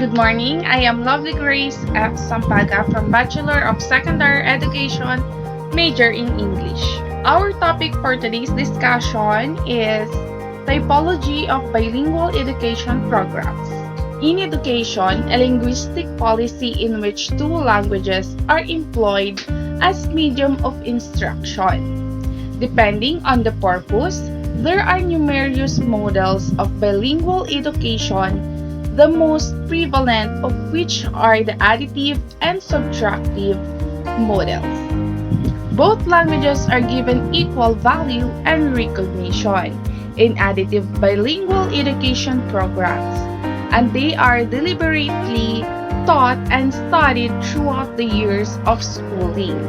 Good morning. I am Lovely Grace F. Sampaga from Bachelor of Secondary Education, major in English. Our topic for today's discussion is Typology of Bilingual Education Programs. In education, a linguistic policy in which two languages are employed as medium of instruction. Depending on the purpose, there are numerous models of bilingual education, the most prevalent of which are the additive and subtractive models. Both languages are given equal value and recognition in additive bilingual education programs, and they are deliberately taught and studied throughout the years of schooling,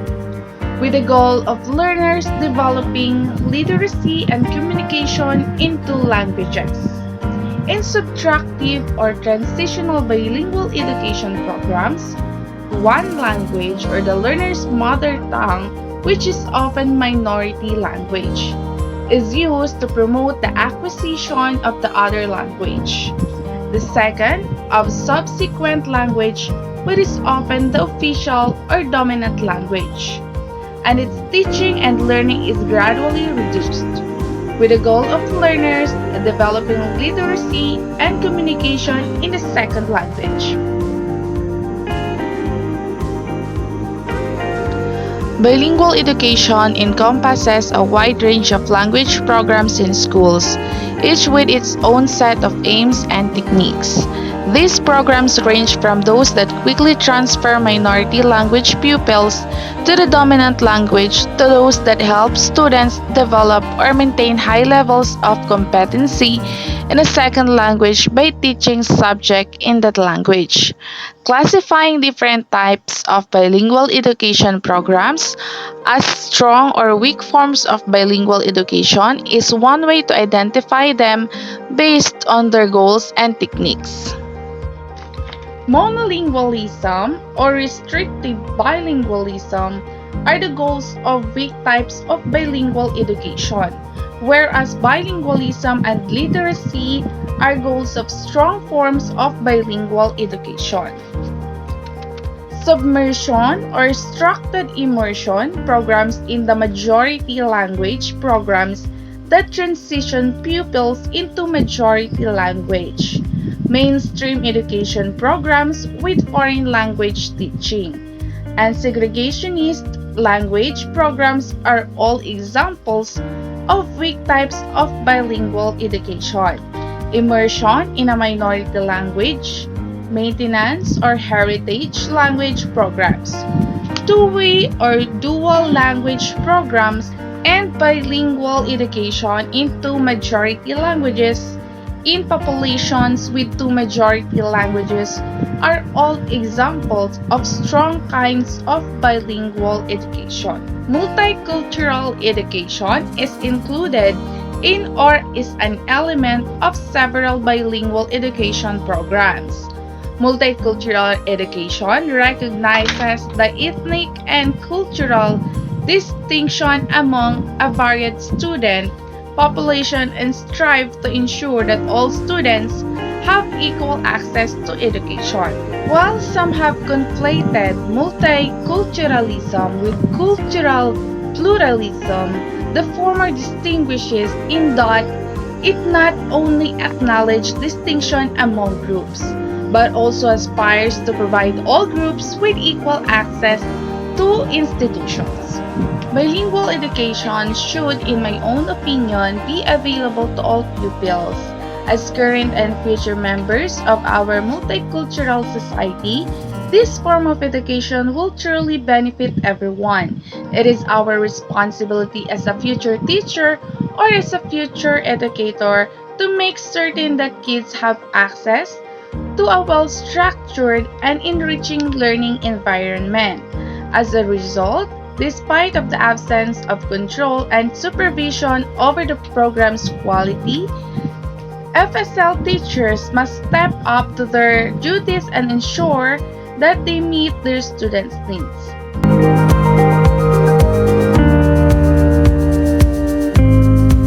with the goal of learners developing literacy and communication in two languages. In subtractive or transitional bilingual education programs, one language or the learner's mother tongue, which is often minority language, is used to promote the acquisition of the other language. The second, of subsequent language, which is often the official or dominant language, and its teaching and learning is gradually reduced, with the goal of learners developing literacy and communication in the second language. Bilingual education encompasses a wide range of language programs in schools, each with its own set of aims and techniques. These programs range from those that quickly transfer minority language pupils to the dominant language to those that help students develop or maintain high levels of competency in a second language by teaching subject in that language. Classifying different types of bilingual education programs as strong or weak forms of bilingual education is one way to identify them based on their goals and techniques. Monolingualism or restrictive bilingualism are the goals of weak types of bilingual education, whereas bilingualism and literacy are goals of strong forms of bilingual education. Submersion or structured immersion programs in the majority language programs that transition pupils into majority language. Mainstream education programs with foreign language teaching, and segregationist language programs are all examples of weak types of bilingual education. Immersion in a minority language, maintenance or heritage language programs, two-way or dual language programs, and bilingual education in two majority languages in populations with two majority languages are all examples of strong kinds of bilingual education. Multicultural education is included in or is an element of several bilingual education programs. Multicultural education recognizes the ethnic and cultural distinction among a varied student population and strive to ensure that all students have equal access to education. While some have conflated multiculturalism with cultural pluralism, the former distinguishes in that it not only acknowledges distinction among groups, but also aspires to provide all groups with equal access to institutions. Bilingual education should, in my own opinion, be available to all pupils. As current and future members of our multicultural society, this form of education will truly benefit everyone. It is our responsibility as a future teacher or as a future educator to make certain that kids have access to a well-structured and enriching learning environment. As a result, despite of the absence of control and supervision over the program's quality, FSL teachers must step up to their duties and ensure that they meet their students' needs.